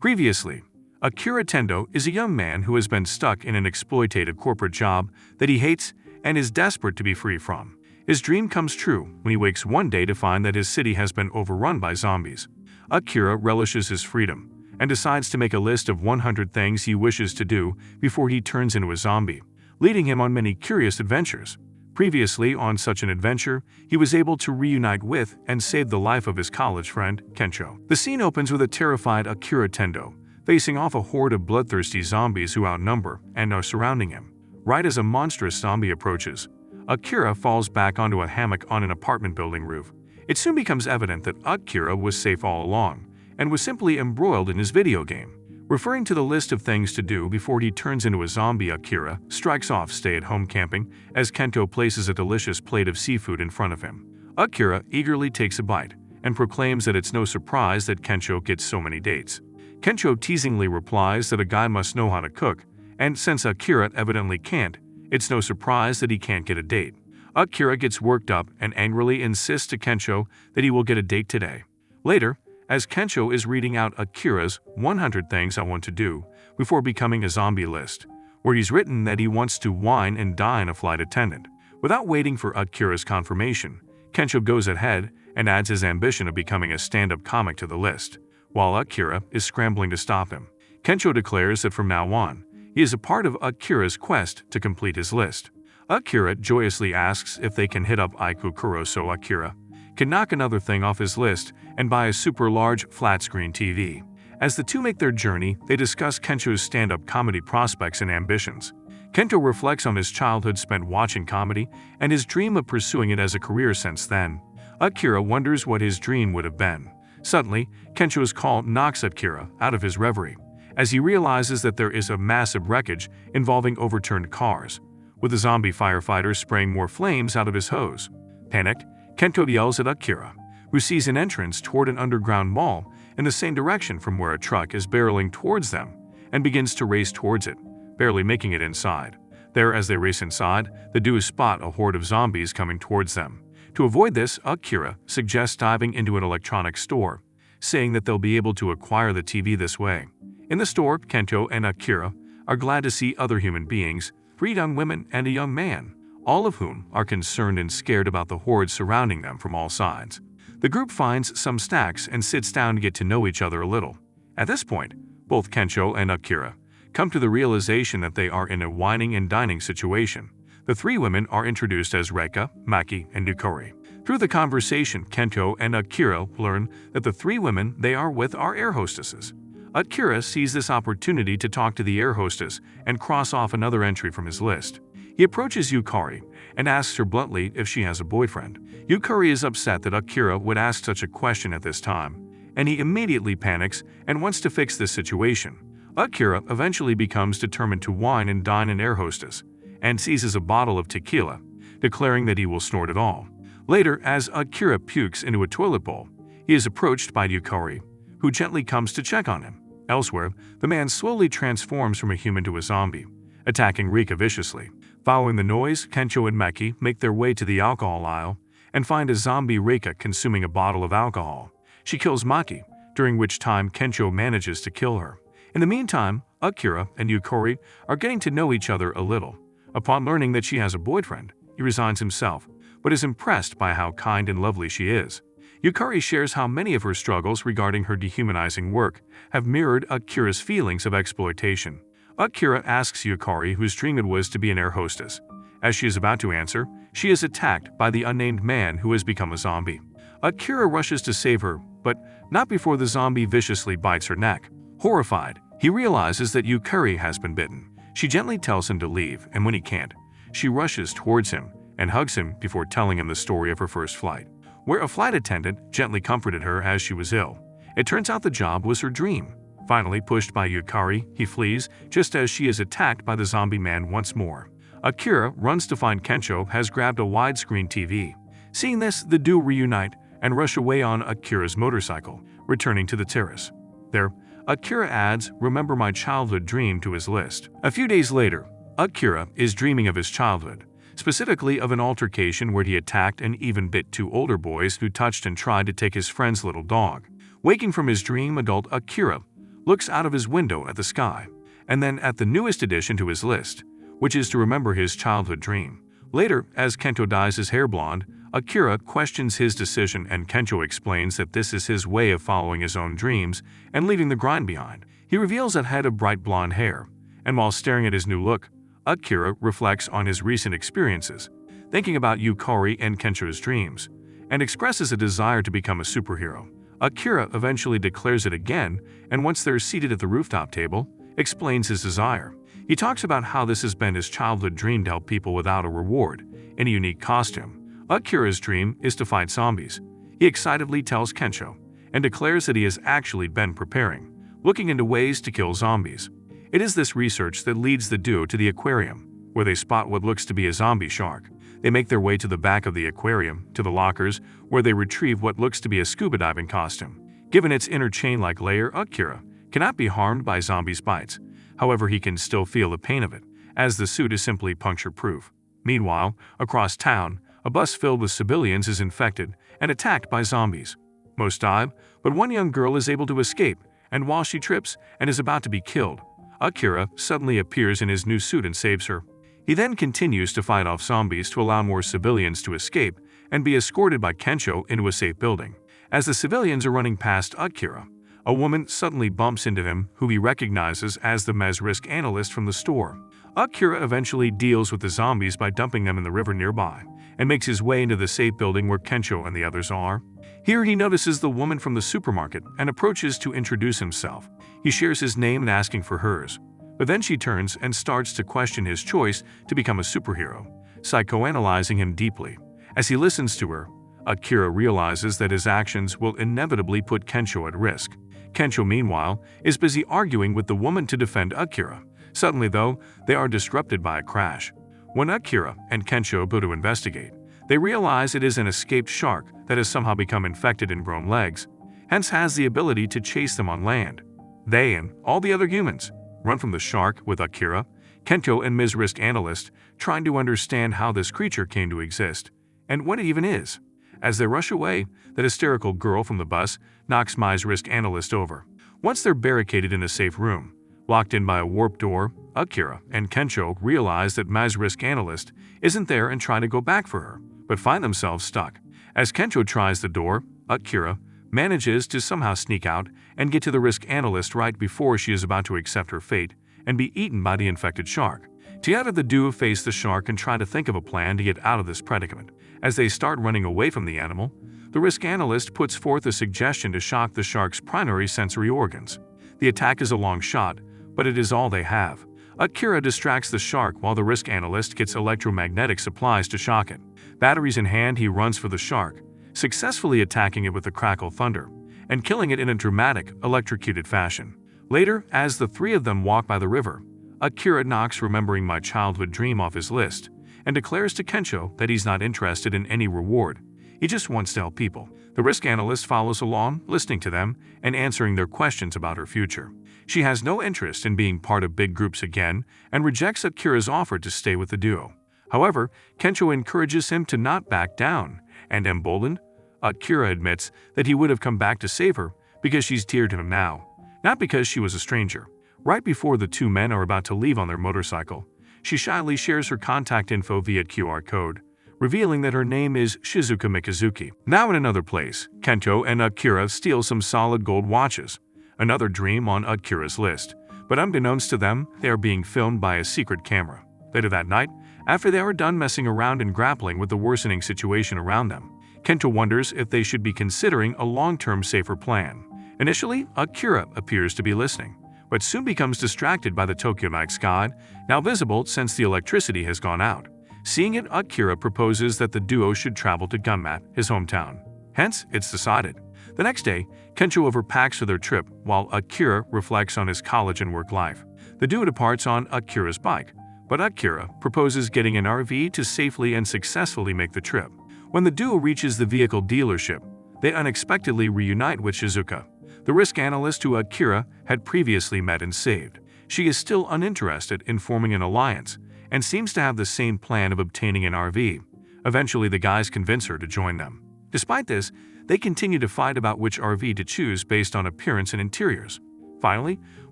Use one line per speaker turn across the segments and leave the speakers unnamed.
Previously, Akira Tendou is a young man who has been stuck in an exploitative corporate job that he hates and is desperate to be free from. His dream comes true when he wakes one day to find that his city has been overrun by zombies. Akira relishes his freedom and decides to make a list of 100 things he wishes to do before he turns into a zombie, leading him on many curious adventures. Previously, on such an adventure, he was able to reunite with and save the life of his college friend, Kensho. The scene opens with a terrified Akira Tendou facing off a horde of bloodthirsty zombies who outnumber and are surrounding him. Right as a monstrous zombie approaches, Akira falls back onto a hammock on an apartment building roof. It soon becomes evident that Akira was safe all along and was simply embroiled in his video game. Referring to the list of things to do before he turns into a zombie, Akira strikes off stay-at-home camping as Kento places a delicious plate of seafood in front of him. Akira eagerly takes a bite and proclaims that it's no surprise that Kensho gets so many dates. Kensho teasingly replies that a guy must know how to cook, and since Akira evidently can't, it's no surprise that he can't get a date. Akira gets worked up and angrily insists to Kensho that he will get a date today. Later, as Kensho is reading out Akira's 100 things I want to do before becoming a zombie list, where he's written that he wants to wine and dine a flight attendant. Without waiting for Akira's confirmation, Kensho goes ahead and adds his ambition of becoming a stand-up comic to the list, while Akira is scrambling to stop him. Kensho declares that from now on, he is a part of Akira's quest to complete his list. Akira joyously asks if they can hit up Aiku Kuro so Akira can knock another thing off his list and buy a super large flat-screen TV. As the two make their journey, they discuss Kensho's stand-up comedy prospects and ambitions. Kento reflects on his childhood spent watching comedy and his dream of pursuing it as a career since then. Akira wonders what his dream would have been. Suddenly, Kensho's call knocks Akira out of his reverie, as he realizes that there is a massive wreckage involving overturned cars, with a zombie firefighter spraying more flames out of his hose. Panicked, Kento yells at Akira, who sees an entrance toward an underground mall in the same direction from where a truck is barreling towards them, and begins to race towards it, barely making it inside. There, as they race inside, the duo spot a horde of zombies coming towards them. To avoid this, Akira suggests diving into an electronics store, saying that they'll be able to acquire the TV this way. In the store, Kento and Akira are glad to see other human beings, 3 young women and a young man, all of whom are concerned and scared about the horde surrounding them from all sides. The group finds some snacks and sits down to get to know each other a little. At this point, both Kensho and Akira come to the realization that they are in a whining and dining situation. The 3 women are introduced as Reika, Maki, and Yukari. Through the conversation, Kento and Akira learn that the 3 women they are with are air hostesses. Akira sees this opportunity to talk to the air hostess and cross off another entry from his list. He approaches Yukari and asks her bluntly if she has a boyfriend. Yukari is upset that Akira would ask such a question at this time, and he immediately panics and wants to fix this situation. Akira eventually becomes determined to wine and dine an air hostess, and seizes a bottle of tequila, declaring that he will snort it all. Later, as Akira pukes into a toilet bowl, he is approached by Yukari, who gently comes to check on him. Elsewhere, the man slowly transforms from a human to a zombie, attacking Rika viciously. Following the noise, Kensho and Maki make their way to the alcohol aisle and find a zombie Rika consuming a bottle of alcohol. She kills Maki, during which time Kensho manages to kill her. In the meantime, Akira and Yukari are getting to know each other a little. Upon learning that she has a boyfriend, he resigns himself, but is impressed by how kind and lovely she is. Yukari shares how many of her struggles regarding her dehumanizing work have mirrored Akira's feelings of exploitation. Akira asks Yukari whose dream it was to be an air hostess. As she is about to answer, she is attacked by the unnamed man who has become a zombie. Akira rushes to save her, but not before the zombie viciously bites her neck. Horrified, he realizes that Yukari has been bitten. She gently tells him to leave, and when he can't, she rushes towards him and hugs him before telling him the story of her first flight, where a flight attendant gently comforted her as she was ill. It turns out the job was her dream. Finally, pushed by Yukari, he flees just as she is attacked by the zombie man once more. Akira runs to find Kensho has grabbed a widescreen TV. Seeing this, the duo reunite and rush away on Akira's motorcycle, returning to the terrace. There, Akira adds "Remember my childhood dream" to his list. A few days later, Akira is dreaming of his childhood, specifically of an altercation where he attacked and even bit 2 older boys who touched and tried to take his friend's little dog. Waking from his dream, adult Akira looks out of his window at the sky, and then at the newest addition to his list, which is to remember his childhood dream. Later, as Kento dyes his hair blonde, Akira questions his decision and Kento explains that this is his way of following his own dreams and leaving the grind behind. He reveals a head of bright blonde hair, and while staring at his new look, Akira reflects on his recent experiences, thinking about Yukari and Kento's dreams, and expresses a desire to become a superhero. Akira eventually declares it again, and once they're seated at the rooftop table, explains his desire. He talks about how this has been his childhood dream to help people without a reward, in a unique costume. Akira's dream is to fight zombies. He excitedly tells Kento, and declares that he has actually been preparing, looking into ways to kill zombies. It is this research that leads the duo to the aquarium, where they spot what looks to be a zombie shark. They make their way to the back of the aquarium, to the lockers, where they retrieve what looks to be a scuba diving costume. Given its inner chain-like layer, Akira cannot be harmed by zombies' bites. However, he can still feel the pain of it, as the suit is simply puncture-proof. Meanwhile, across town, a bus filled with civilians is infected and attacked by zombies. Most die, but one young girl is able to escape, and while she trips and is about to be killed, Akira suddenly appears in his new suit and saves her. He then continues to fight off zombies to allow more civilians to escape and be escorted by Kento into a safe building. As the civilians are running past Akira, a woman suddenly bumps into him who he recognizes as the risk analyst from the store. Akira eventually deals with the zombies by dumping them in the river nearby and makes his way into the safe building where Kento and the others are. Here he notices the woman from the supermarket and approaches to introduce himself. He shares his name and asking for hers, but then she turns and starts to question his choice to become a superhero, psychoanalyzing him deeply. As he listens to her, Akira realizes that his actions will inevitably put Kento at risk. Kento, meanwhile, is busy arguing with the woman to defend Akira. Suddenly, though, they are disrupted by a crash. When Akira and Kento go to investigate, they realize it is an escaped shark that has somehow become infected and grown legs, hence has the ability to chase them on land. They and all the other humans run from the shark, with Akira, Kento, and Risk Analyst trying to understand how this creature came to exist and what it even is. As they rush away, that hysterical girl from the bus knocks Risk Analyst over. Once they're barricaded in a safe room, locked in by a warp door, Akira and Kento realize that Risk Analyst isn't there and try to go back for her, but find themselves stuck. As Kento tries the door, Akira manages to somehow sneak out and get to the Risk Analyst right before she is about to accept her fate and be eaten by the infected shark. Together, the duo face the shark and try to think of a plan to get out of this predicament. As they start running away from the animal, the Risk Analyst puts forth a suggestion to shock the shark's primary sensory organs. The attack is a long shot, but it is all they have. Akira distracts the shark while the Risk Analyst gets electromagnetic supplies to shock it. Batteries in hand, he runs for the shark, successfully attacking it with the crackle thunder and killing it in a dramatic, electrocuted fashion. Later, as the three of them walk by the river, Akira knocks remembering my childhood dream off his list and declares to Kento that he's not interested in any reward. He just wants to help people. The Risk Analyst follows along, listening to them and answering their questions about her future. She has no interest in being part of big groups again and rejects Akira's offer to stay with the duo. However, Kento encourages him to not back down, and emboldened, Akira admits that he would have come back to save her because she's dear to him now, not because she was a stranger. Right before the two men are about to leave on their motorcycle, she shyly shares her contact info via QR code, revealing that her name is Shizuka Mikazuki. Now in another place, Kento and Akira steal some solid gold watches, another dream on Akira's list, but unbeknownst to them, they are being filmed by a secret camera. Later that night, after they are done messing around and grappling with the worsening situation around them, Kento wonders if they should be considering a long-term safer plan. Initially, Akira appears to be listening, but soon becomes distracted by the Tokyo night sky, now visible since the electricity has gone out. Seeing it, Akira proposes that the duo should travel to Gunmat, his hometown. Hence, it's decided. The next day, Kento overpacks for their trip, while Akira reflects on his college and work life. The duo departs on Akira's bike, but Akira proposes getting an RV to safely and successfully make the trip. When the duo reaches the vehicle dealership, they unexpectedly reunite with Shizuka, the Risk Analyst who Akira had previously met and saved. She is still uninterested in forming an alliance and seems to have the same plan of obtaining an RV. Eventually, the guys convince her to join them. Despite this, they continue to fight about which RV to choose based on appearance and interiors. Finally,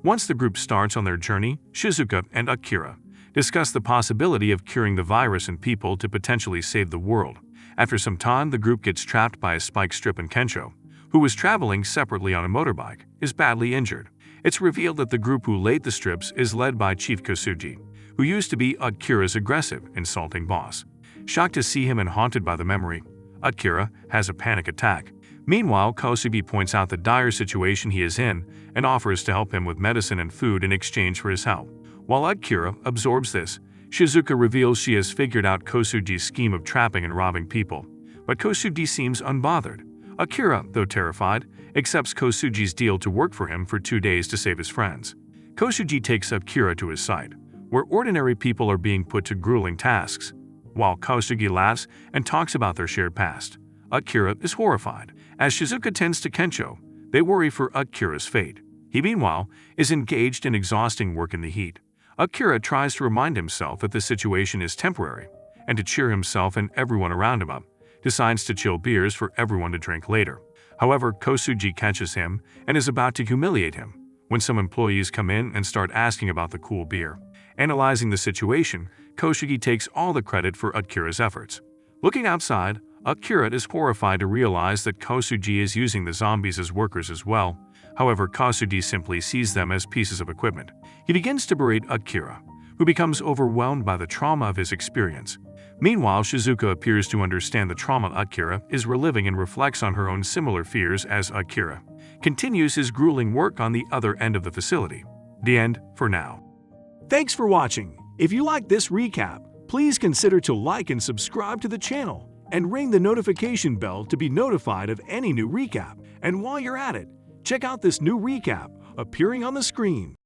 once the group starts on their journey, Shizuka and Akira discuss the possibility of curing the virus in people to potentially save the world. After some time, the group gets trapped by a spike strip, and Kensho, who was traveling separately on a motorbike, is badly injured. It's revealed that the group who laid the strips is led by Chief Kosugi, who used to be Akira's aggressive, insulting boss. Shocked to see him and haunted by the memory, Akira has a panic attack. Meanwhile, Kosugi points out the dire situation he is in and offers to help him with medicine and food in exchange for his help. While Akira absorbs this, Shizuka reveals she has figured out Kosugi's scheme of trapping and robbing people. But Kosugi seems unbothered. Akira, though terrified, accepts Kosugi's deal to work for him for 2 days to save his friends. Kosugi takes Akira to his site, where ordinary people are being put to grueling tasks. While Kosugi laughs and talks about their shared past, Akira is horrified. As Shizuka tends to Kensho, they worry for Akira's fate. He, meanwhile, is engaged in exhausting work in the heat. Akira tries to remind himself that the situation is temporary, and to cheer himself and everyone around him up, decides to chill beers for everyone to drink later. However, Kosugi catches him and is about to humiliate him when some employees come in and start asking about the cool beer. Analyzing the situation, Kosugi takes all the credit for Akira's efforts. Looking outside, Akira is horrified to realize that Kosugi is using the zombies as workers as well. However, Kosugi simply sees them as pieces of equipment. He begins to berate Akira, who becomes overwhelmed by the trauma of his experience. Meanwhile, Shizuka appears to understand the trauma Akira is reliving and reflects on her own similar fears as Akira continues his grueling work on the other end of the facility. The end for now.
Thanks for watching. If you like this recap, please consider to like and subscribe to the channel and ring the notification bell to be notified of any new recap. And while you're at it, check out this new recap appearing on the screen.